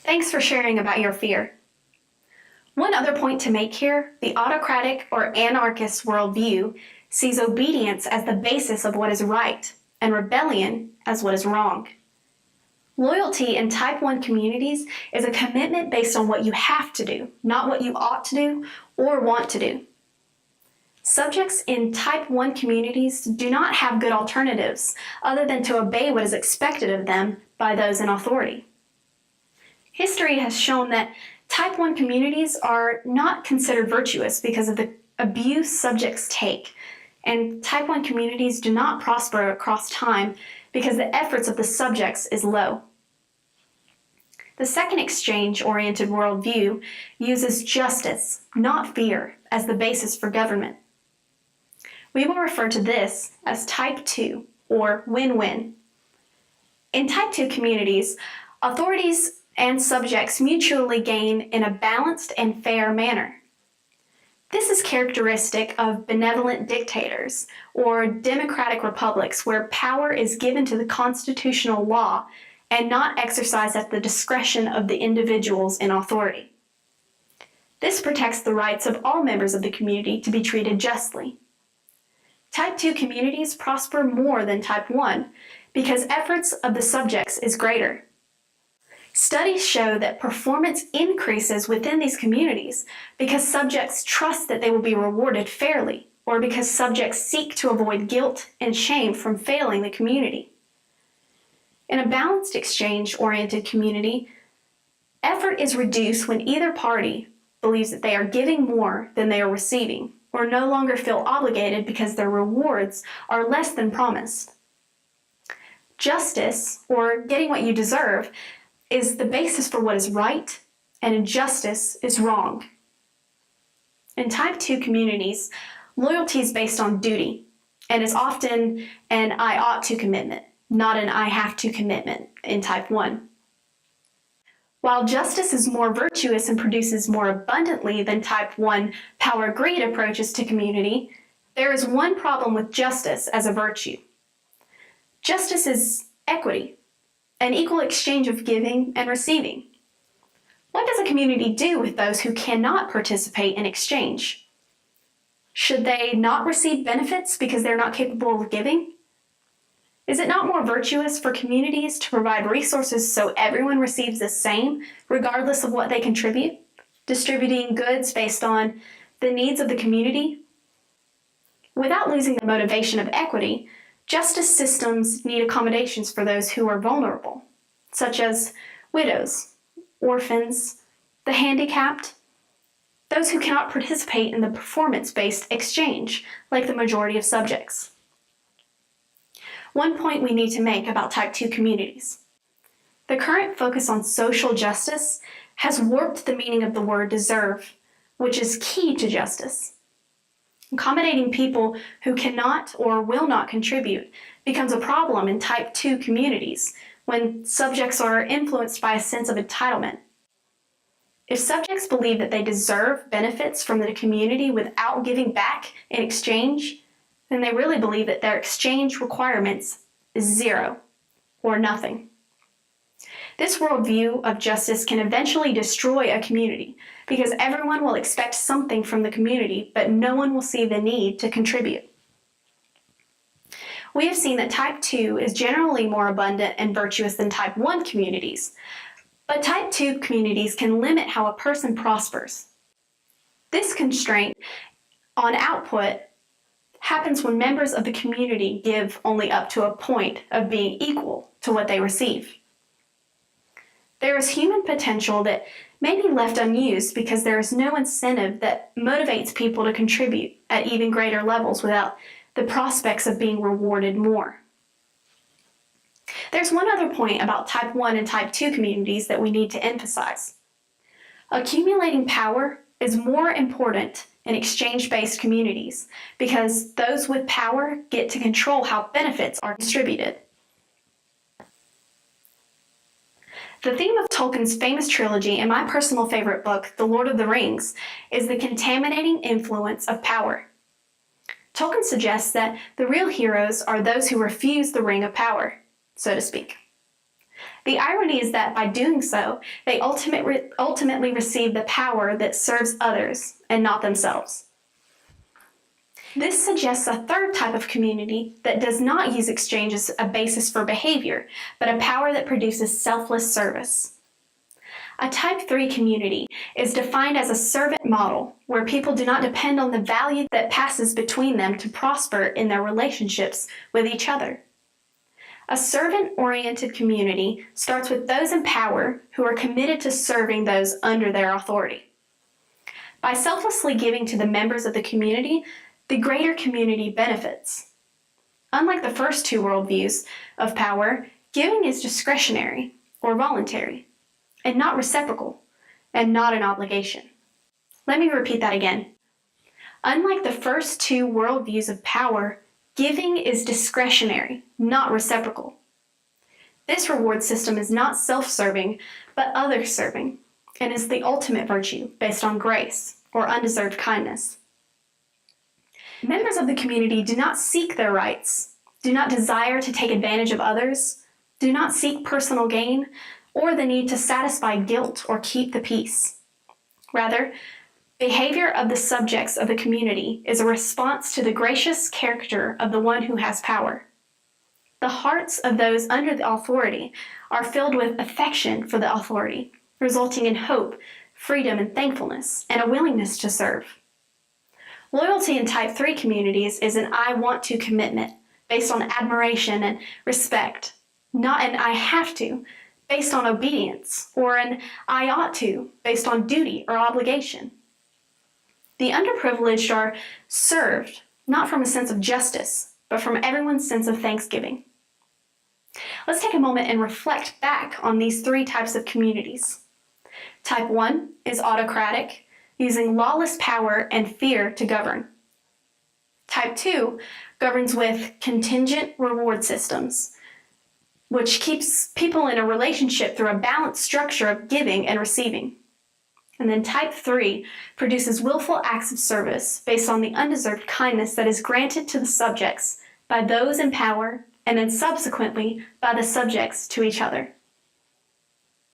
Thanks for sharing about your fear. One other point to make here, the autocratic or anarchist worldview sees obedience as the basis of what is right and rebellion as what is wrong. Loyalty in Type 1 communities is a commitment based on what you have to do, not what you ought to do or want to do. Subjects in Type 1 communities do not have good alternatives other than to obey what is expected of them by those in authority. History has shown that Type 1 communities are not considered virtuous because of the abuse subjects take, and Type 1 communities do not prosper across time because the efforts of the subjects is low. The second exchange-oriented worldview uses justice, not fear, as the basis for government. We will refer to this as Type 2, or win-win. In Type 2 communities, authorities and subjects mutually gain in a balanced and fair manner. This is characteristic of benevolent dictators or democratic republics where power is given to the constitutional law and not exercised at the discretion of the individuals in authority. This protects the rights of all members of the community to be treated justly. Type 2 communities prosper more than Type 1 because efforts of the subjects is greater. Studies show that performance increases within these communities because subjects trust that they will be rewarded fairly, or because subjects seek to avoid guilt and shame from failing the community. In a balanced exchange-oriented community, effort is reduced when either party believes that they are giving more than they are receiving, or no longer feel obligated because their rewards are less than promised. Justice, or getting what you deserve, is the basis for what is right, and injustice is wrong. In Type 2 communities, loyalty is based on duty, and is often an I ought to commitment, not an I have to commitment in Type 1. While justice is more virtuous and produces more abundantly than Type 1 power-greed approaches to community, there is one problem with justice as a virtue. Justice is equity, an equal exchange of giving and receiving. What does a community do with those who cannot participate in exchange? Should they not receive benefits because they're not capable of giving? Is it not more virtuous for communities to provide resources so everyone receives the same, regardless of what they contribute, distributing goods based on the needs of the community? Without losing the motivation of equity, justice systems need accommodations for those who are vulnerable, such as widows, orphans, the handicapped, those who cannot participate in the performance-based exchange, like the majority of subjects. One point we need to make about Type 2 communities. The current focus on social justice has warped the meaning of the word deserve, which is key to justice. Accommodating people who cannot or will not contribute becomes a problem in Type 2 communities when subjects are influenced by a sense of entitlement. If subjects believe that they deserve benefits from the community without giving back in exchange, then they really believe that their exchange requirements is zero or nothing. This worldview of justice can eventually destroy a community because everyone will expect something from the community, but no one will see the need to contribute. We have seen that Type 2 is generally more abundant and virtuous than Type 1 communities, but Type 2 communities can limit how a person prospers. This constraint on output happens when members of the community give only up to a point of being equal to what they receive. There is human potential that may be left unused because there is no incentive that motivates people to contribute at even greater levels without the prospects of being rewarded more. There's one other point about Type 1 and Type 2 communities that we need to emphasize. Accumulating power is more important in exchange-based communities because those with power get to control how benefits are distributed. The theme of Tolkien's famous trilogy and my personal favorite book, The Lord of the Rings, is the contaminating influence of power. Tolkien suggests that the real heroes are those who refuse the ring of power, so to speak. The irony is that by doing so, they ultimately receive the power that serves others and not themselves. This suggests a third type of community that does not use exchange as a basis for behavior, but a power that produces selfless service. A Type 3 community is defined as a servant model where people do not depend on the value that passes between them to prosper in their relationships with each other. A servant-oriented community starts with those in power who are committed to serving those under their authority. By selflessly giving to the members of the community, the greater community benefits. Unlike the first two worldviews of power, giving is discretionary or voluntary, and not reciprocal, and not an obligation. Let me repeat that again. Unlike the first two worldviews of power, giving is discretionary, not reciprocal. This reward system is not self-serving, but other-serving, and is the ultimate virtue based on grace or undeserved kindness. Members of the community do not seek their rights, do not desire to take advantage of others, do not seek personal gain, or the need to satisfy guilt or keep the peace. Rather, behavior of the subjects of the community is a response to the gracious character of the one who has power. The hearts of those under the authority are filled with affection for the authority, resulting in hope, freedom, and thankfulness, and a willingness to serve. Loyalty in Type 3 communities is an I want to commitment based on admiration and respect, not an I have to based on obedience, or an I ought to based on duty or obligation. The underprivileged are served not from a sense of justice, but from everyone's sense of thanksgiving. Let's take a moment and reflect back on these three types of communities. Type 1 is autocratic, using lawless power and fear to govern. Type 2 governs with contingent reward systems, which keeps people in a relationship through a balanced structure of giving and receiving. And then Type 3 produces willful acts of service based on the undeserved kindness that is granted to the subjects by those in power, and then subsequently by the subjects to each other.